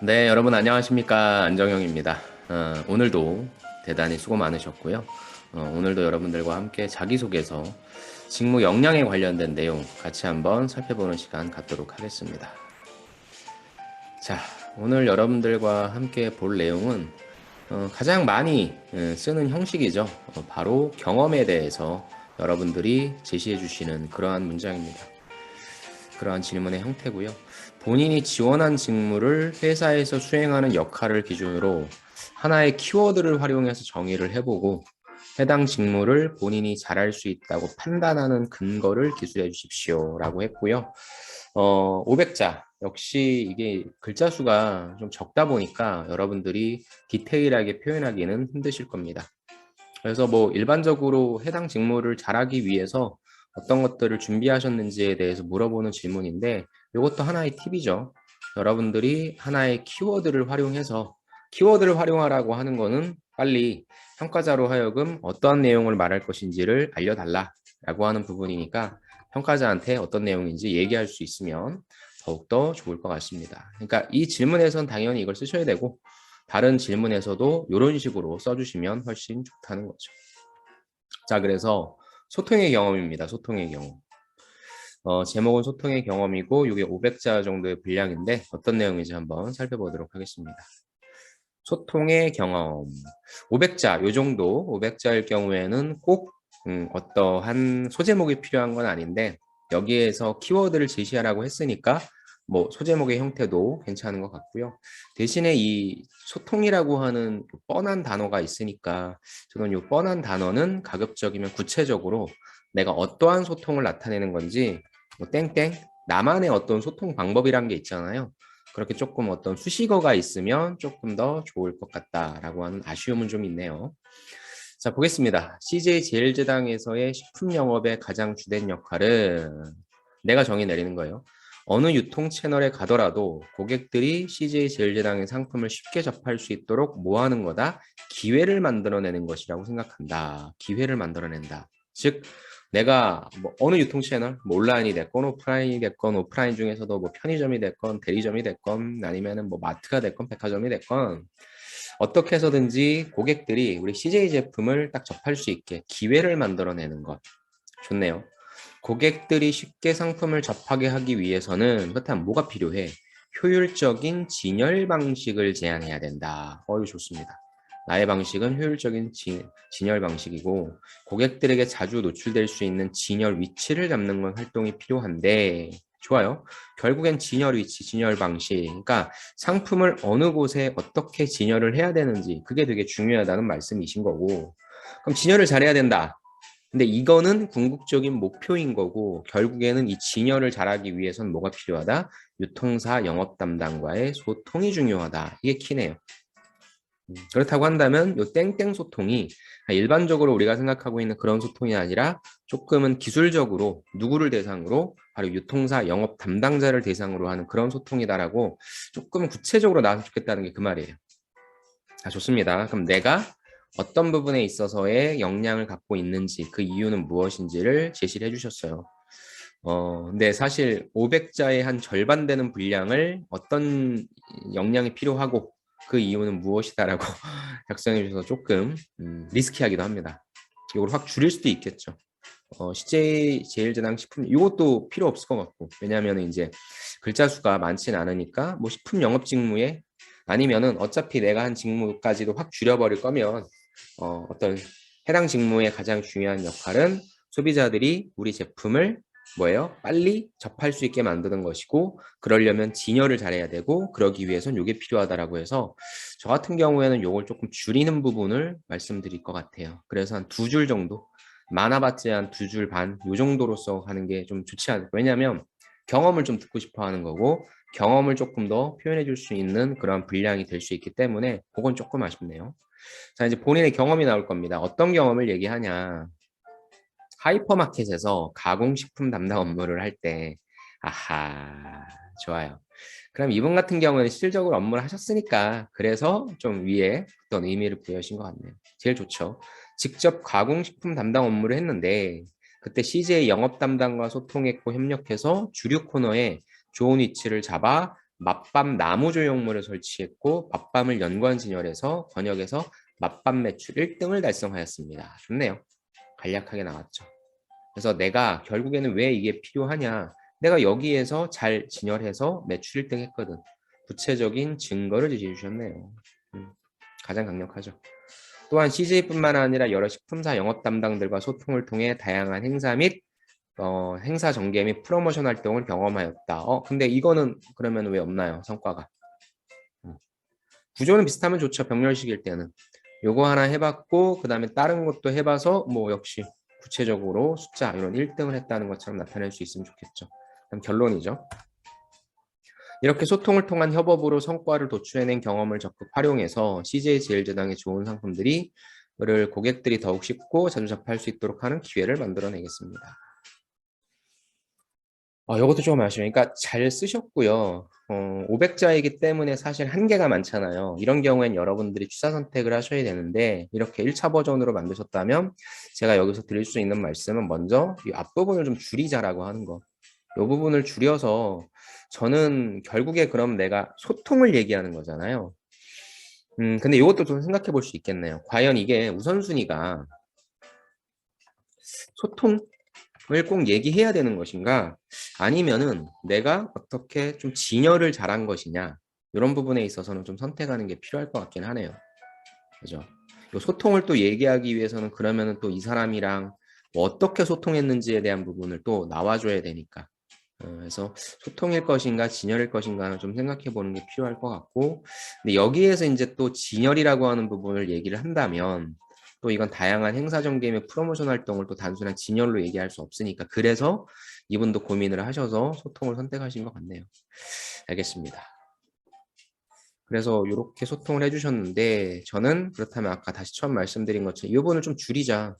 네, 여러분 안녕하십니까? 안정형입니다. 오늘도 대단히 수고 많으셨고요. 오늘도 여러분들과 함께 자기소개서, 직무 역량에 관련된 내용 같이 한번 살펴보는 시간 갖도록 하겠습니다. 자, 오늘 여러분들과 함께 볼 내용은 가장 많이 쓰는 형식이죠. 바로 경험에 대해서 여러분들이 제시해 주시는 그러한 문장입니다. 그러한 질문의 형태고요. 본인이 지원한 직무를 회사에서 수행하는 역할을 기준으로 하나의 키워드를 활용해서 정의를 해보고 해당 직무를 본인이 잘할 수 있다고 판단하는 근거를 기술해 주십시오 라고 했고요. 500자 역시 이게 글자 수가 좀 적다 보니까 여러분들이 디테일하게 표현하기는 힘드실 겁니다. 그래서 뭐 일반적으로 해당 직무를 잘하기 위해서 어떤 것들을 준비하셨는지에 대해서 물어보는 질문인데 이것도 하나의 팁이죠. 여러분들이 하나의 키워드를 활용해서 키워드를 활용하라고 하는 거는 빨리 평가자로 하여금 어떠한 내용을 말할 것인지를 알려달라라고 하는 부분이니까 평가자한테 어떤 내용인지 얘기할 수 있으면 더욱더 좋을 것 같습니다. 그러니까 이 질문에선 당연히 이걸 쓰셔야 되고 다른 질문에서도 이런 식으로 써주시면 훨씬 좋다는 거죠. 자, 그래서 소통의 경험입니다. 소통의 경험. 제목은 소통의 경험이고 이게 500자 정도의 분량인데 어떤 내용인지 한번 살펴보도록 하겠습니다. 소통의 경험. 500자, 요 정도 500자일 경우에는 꼭 어떠한 소제목이 필요한 건 아닌데 여기에서 키워드를 제시하라고 했으니까 뭐 소제목의 형태도 괜찮은 것 같고요. 대신에 이 소통이라고 하는 뻔한 단어가 있으니까 저는 이 뻔한 단어는 가급적이면 구체적으로 내가 어떠한 소통을 나타내는 건지 뭐 땡땡 나만의 어떤 소통 방법이란 게 있잖아요. 그렇게 조금 어떤 수식어가 있으면 조금 더 좋을 것 같다라고 하는 아쉬움은 좀 있네요. 자, 보겠습니다. CJ 제일제당에서의 식품 영업의 가장 주된 역할은 내가 정의 내리는 거예요. 어느 유통 채널에 가더라도 고객들이 CJ 제일제당의 상품을 쉽게 접할 수 있도록 뭐 하는 거다? 기회를 만들어내는 것이라고 생각한다. 기회를 만들어낸다. 즉, 내가 뭐 어느 유통 채널, 뭐 온라인이 됐건 오프라인이 됐건 오프라인 중에서도 뭐 편의점이 됐건 대리점이 됐건 아니면은 뭐 마트가 됐건 백화점이 됐건 어떻게 해서든지 고객들이 우리 CJ 제품을 딱 접할 수 있게 기회를 만들어내는 것. 좋네요. 고객들이 쉽게 상품을 접하게 하기 위해서는 그렇다면 뭐가 필요해? 효율적인 진열 방식을 제안해야 된다. 이거 좋습니다. 나의 방식은 효율적인 진열 방식이고 고객들에게 자주 노출될 수 있는 진열 위치를 잡는 건 활동이 필요한데 좋아요. 결국엔 진열 위치, 진열 방식. 그러니까 상품을 어느 곳에 어떻게 진열을 해야 되는지 그게 되게 중요하다는 말씀이신 거고 그럼 진열을 잘해야 된다. 근데 이거는 궁극적인 목표인 거고 결국에는 이 진열을 잘하기 위해서는 뭐가 필요하다? 유통사 영업 담당과의 소통이 중요하다. 이게 키네요. 그렇다고 한다면 이 땡땡 소통이 일반적으로 우리가 생각하고 있는 그런 소통이 아니라 조금은 기술적으로 누구를 대상으로 바로 유통사 영업 담당자를 대상으로 하는 그런 소통이다라고 조금 구체적으로 나왔으면 좋겠다는 게 그 말이에요. 좋습니다. 그럼 내가 어떤 부분에 있어서의 역량을 갖고 있는지 그 이유는 무엇인지를 제시를 해주셨어요. 근데 사실 500자의 한 절반 되는 분량을 어떤 역량이 필요하고 그 이유는 무엇이다라고 작성해 주셔서 조금 리스키하기도 합니다. 이걸 확 줄일 수도 있겠죠. CJ 제일제당 식품 이것도 필요 없을 것 같고 왜냐하면 이제 글자 수가 많진 않으니까 뭐 식품 영업 직무에 아니면은 어차피 내가 한 직무까지도 확 줄여버릴 거면 어떤 해당 직무의 가장 중요한 역할은 소비자들이 우리 제품을 뭐예요? 빨리 접할 수 있게 만드는 것이고 그러려면 진열을 잘해야 되고 그러기 위해선 이게 필요하다라고 해서 저 같은 경우에는 이걸 조금 줄이는 부분을 말씀드릴 것 같아요. 그래서 한 두 줄 정도 많아봤자 한 두 줄 반 요 정도로서 가는 게 좀 좋지 않을까. 왜냐하면 경험을 좀 듣고 싶어 하는 거고 경험을 조금 더 표현해 줄 수 있는 그런 분량이 될 수 있기 때문에 그건 조금 아쉽네요. 자, 이제 본인의 경험이 나올 겁니다. 어떤 경험을 얘기하냐. 하이퍼마켓에서 가공식품 담당 업무를 할 때, 아하, 좋아요. 그럼 이분 같은 경우는 실질적으로 업무를 하셨으니까, 그래서 좀 위에 어떤 의미를 부여하신 것 같네요. 제일 좋죠. 직접 가공식품 담당 업무를 했는데, 그때 CJ 영업 담당과 소통했고 협력해서 주류 코너에 좋은 위치를 잡아 맛밤 나무 조형물을 설치했고 맛밤을 연관 진열해서 번역해서 맛밤 매출 1등을 달성하였습니다. 좋네요. 간략하게 나왔죠. 그래서 내가 결국에는 왜 이게 필요하냐? 내가 여기에서 잘 진열해서 매출 1등 했거든. 구체적인 증거를 제시해 주셨네요. 가장 강력하죠. 또한 CJ뿐만 아니라 여러 식품사 영업 담당들과 소통을 통해 다양한 행사 및 행사 전개 및 프로모션 활동을 경험하였다. 근데 이거는 그러면 왜 없나요? 성과가. 구조는 비슷하면 좋죠. 병렬식일 때는. 요거 하나 해봤고 그 다음에 다른 것도 해봐서 뭐 역시 구체적으로 숫자 이런 1등을 했다는 것처럼 나타낼 수 있으면 좋겠죠. 그럼 결론이죠. 이렇게 소통을 통한 협업으로 성과를 도출해낸 경험을 적극 활용해서 CJ제일제당의 좋은 상품들이 를 고객들이 더욱 쉽고 자주 접할 수 있도록 하는 기회를 만들어내겠습니다. 이것도 조금 아쉬워요. 그러니까 잘 쓰셨고요. 500자이기 때문에 사실 한계가 많잖아요. 이런 경우엔 여러분들이 취사 선택을 하셔야 되는데 이렇게 1차 버전으로 만드셨다면 제가 여기서 드릴 수 있는 말씀은 먼저 이 앞부분을 좀 줄이자라고 하는 거. 이 부분을 줄여서 저는 결국에 그럼 내가 소통을 얘기하는 거잖아요. 근데 이것도 좀 생각해 볼 수 있겠네요. 과연 이게 우선순위가 소통을 꼭 얘기해야 되는 것인가? 아니면은 내가 어떻게 좀 진열을 잘한 것이냐? 이런 부분에 있어서는 좀 선택하는 게 필요할 것 같긴 하네요. 그죠? 요 소통을 또 얘기하기 위해서는 그러면은 또 이 사람이랑 뭐 어떻게 소통했는지에 대한 부분을 또 나와줘야 되니까. 그래서 소통일 것인가 진열일 것인가는 좀 생각해 보는 게 필요할 것 같고, 근데 여기에서 이제 또 진열이라고 하는 부분을 얘기를 한다면 또 이건 다양한 행사 전개 및 프로모션 활동을 또 단순한 진열로 얘기할 수 없으니까, 그래서 이분도 고민을 하셔서 소통을 선택하신 것 같네요. 알겠습니다. 그래서 이렇게 소통을 해주셨는데 저는 그렇다면 아까 다시 처음 말씀드린 것처럼 이 부분을 좀 줄이자.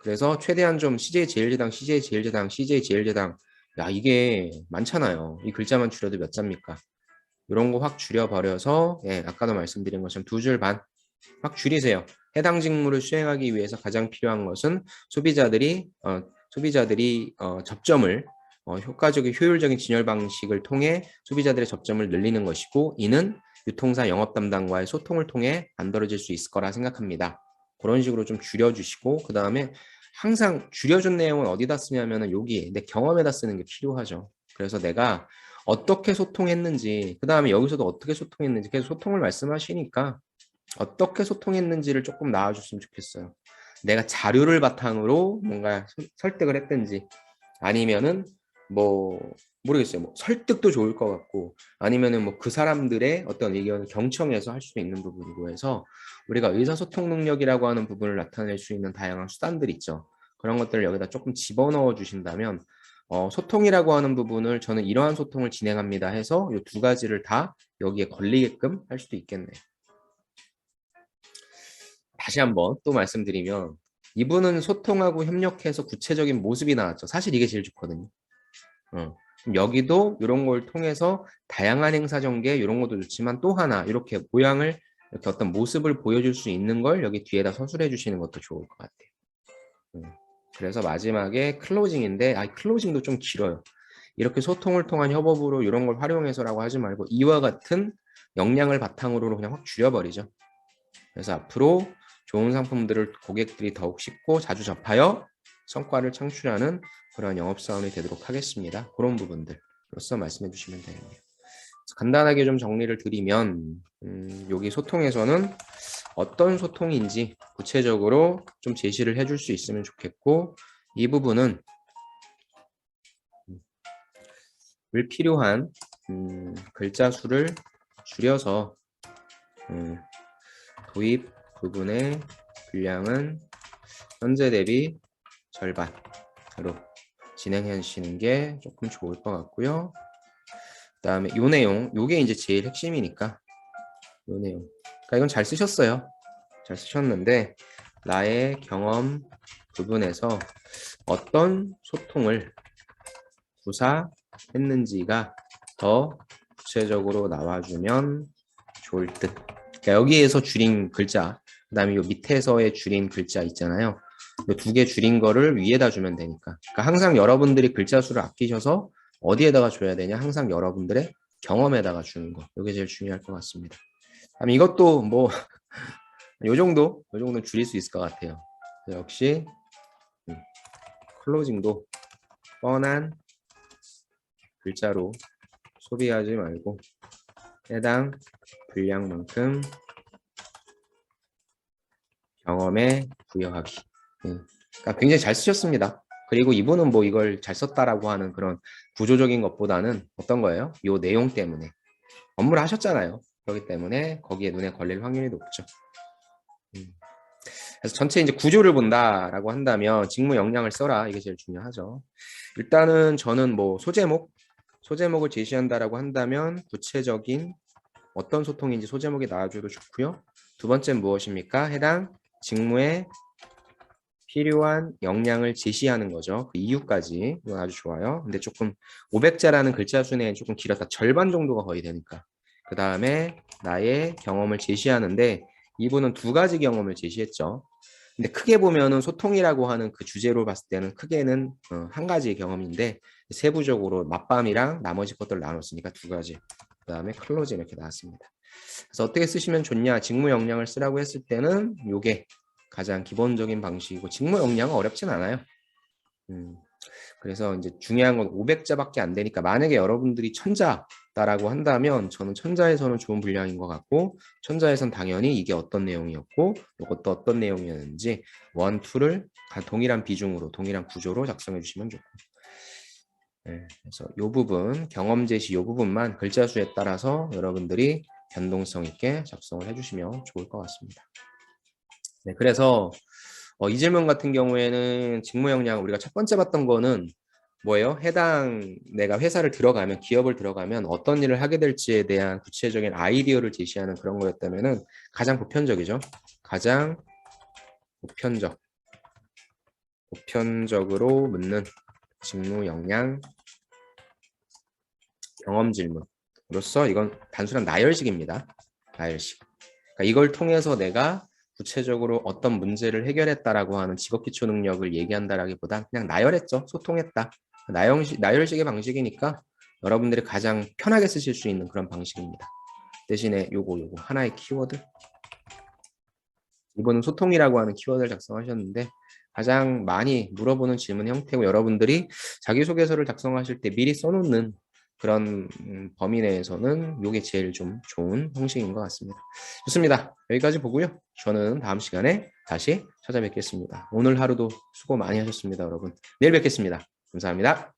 그래서 최대한 좀 CJ제일제당, CJ제일제당, CJ제일제당, 야 이게 많잖아요. 이 글자만 줄여도 몇 자입니까? 이런 거 확 줄여버려서 아까도 말씀드린 것처럼 2줄 반 확 줄이세요. 해당 직무를 수행하기 위해서 가장 필요한 것은 소비자들이 접점을 효과적인 효율적인 진열 방식을 통해 소비자들의 접점을 늘리는 것이고, 이는 유통사 영업 담당과의 소통을 통해 만들어질 수 있을 거라 생각합니다. 그런 식으로 좀 줄여주시고, 그 다음에 항상 줄여준 내용은 어디다 쓰냐면은 여기 내 경험에다 쓰는 게 필요하죠. 그래서 내가 어떻게 소통했는지, 그 다음에 여기서도 어떻게 소통했는지 계속 소통을 말씀하시니까 어떻게 소통했는지를 조금 나와줬으면 좋겠어요. 내가 자료를 바탕으로 뭔가 설득을 했든지, 아니면은 뭐 모르겠어요. 뭐 설득도 좋을 것 같고, 아니면은 뭐 그 사람들의 어떤 의견을 경청해서 할 수 있는 부분이고 해서 우리가 의사소통 능력이라고 하는 부분을 나타낼 수 있는 다양한 수단들 있죠. 그런 것들을 여기다 조금 집어넣어 주신다면 소통이라고 하는 부분을 저는 이러한 소통을 진행합니다 해서 이 두 가지를 다 여기에 걸리게끔 할 수도 있겠네요. 다시 한번 또 말씀드리면 이분은 소통하고 협력해서 구체적인 모습이 나왔죠. 사실 이게 제일 좋거든요. 여기도 이런 걸 통해서 다양한 행사 전개 이런 것도 좋지만 또 하나 이렇게 모양을 이렇게 어떤 모습을 보여줄 수 있는 걸 여기 뒤에다 서술해 주시는 것도 좋을 것 같아요. 그래서 마지막에 클로징인데 클로징도 좀 길어요. 이렇게 소통을 통한 협업으로 이런 걸 활용해서라고 하지 말고 이와 같은 역량을 바탕으로 그냥 확 줄여버리죠. 그래서 앞으로 좋은 상품들을 고객들이 더욱 쉽고 자주 접하여 성과를 창출하는 그런 영업사원이 되도록 하겠습니다. 그런 부분들로서 말씀해 주시면 되겠네요. 간단하게 좀 정리를 드리면 여기 소통에서는 어떤 소통인지 구체적으로 좀 제시를 해줄 수 있으면 좋겠고, 이 부분은 불필요한 글자 수를 줄여서 도입 부분의 분량은 현재 대비 절반으로 진행해 주시는 게 조금 좋을 것 같고요. 그 다음에 요 내용, 요게 이제 제일 핵심이니까 요 내용. 그러니까 이건 잘 쓰셨어요. 잘 쓰셨는데 나의 경험 부분에서 어떤 소통을 구사했는지가 더 구체적으로 나와주면 좋을 듯. 그러니까 여기에서 줄인 글자, 그 다음에 요 밑에서의 줄인 글자 있잖아요. 이 두 개 줄인 거를 위에다 주면 되니까. 그러니까 항상 여러분들이 글자 수를 아끼셔서 어디에다가 줘야 되냐? 항상 여러분들의 경험에다가 주는 거. 이게 제일 중요할 것 같습니다. 다음 이것도 뭐 요 정도는 줄일 수 있을 것 같아요. 역시 클로징도 뻔한 글자로 소비하지 말고 해당 분량만큼 경험에 부여하기. 그러니까 굉장히 잘 쓰셨습니다. 그리고 이분은 뭐 이걸 잘 썼다라고 하는 그런 구조적인 것보다는 어떤 거예요? 요 내용 때문에 업무를 하셨잖아요. 그렇기 때문에 거기에 눈에 걸릴 확률이 높죠. 그래서 전체 이제 구조를 본다라고 한다면 직무 역량을 써라. 이게 제일 중요하죠. 일단은 저는 뭐 소제목을 제시한다라고 한다면 구체적인 어떤 소통인지 소제목이 나와줘도 좋고요. 두 번째는 무엇입니까? 해당 직무에 필요한 역량을 제시하는 거죠. 그 이유까지. 이건 아주 좋아요. 근데 조금 500자라는 글자 수 내에 조금 길었다. 절반 정도가 거의 되니까. 그 다음에 나의 경험을 제시하는데 이분은 두 가지 경험을 제시했죠. 근데 크게 보면은 소통이라고 하는 그 주제로 봤을 때는 크게는 한 가지 경험인데 세부적으로 맛밤이랑 나머지 것들을 나눴으니까 두 가지. 그 다음에 클로징 이렇게 나왔습니다. 그래서 어떻게 쓰시면 좋냐? 직무 역량을 쓰라고 했을 때는 요게 가장 기본적인 방식이고 직무 역량은 어렵진 않아요. 그래서 이제 중요한 건 500자밖에 안 되니까 만약에 여러분들이 천자다라고 한다면 저는 천자에서는 좋은 분량인 것 같고 천자에선 당연히 이게 어떤 내용이었고 이것도 어떤 내용이었는지 원, 투를 동일한 비중으로 동일한 구조로 작성해 주시면 좋고 그래서 이 부분 경험 제시 이 부분만 글자 수에 따라서 여러분들이 변동성 있게 작성을 해주시면 좋을 것 같습니다. 네, 그래서 이 질문 같은 경우에는 직무 역량 우리가 첫 번째 봤던 거는 뭐예요? 해당 내가 회사를 들어가면 기업을 들어가면 어떤 일을 하게 될지에 대한 구체적인 아이디어를 제시하는 그런 거였다면은 가장 보편적이죠. 가장 보편적으로 묻는 직무 역량 경험 질문으로서 이건 단순한 나열식입니다. 나열식. 그러니까 이걸 통해서 내가 구체적으로 어떤 문제를 해결했다라고 하는 직업기초 능력을 얘기한다라기보다 그냥 나열했죠. 소통했다. 나열식의 방식이니까 여러분들이 가장 편하게 쓰실 수 있는 그런 방식입니다. 대신에 요거 하나의 키워드. 이번은 소통이라고 하는 키워드를 작성하셨는데 가장 많이 물어보는 질문 형태고 여러분들이 자기소개서를 작성하실 때 미리 써놓는 그런 범위 내에서는 이게 제일 좀 좋은 형식인 것 같습니다. 좋습니다. 여기까지 보고요. 저는 다음 시간에 다시 찾아뵙겠습니다. 오늘 하루도 수고 많이 하셨습니다, 여러분. 내일 뵙겠습니다. 감사합니다.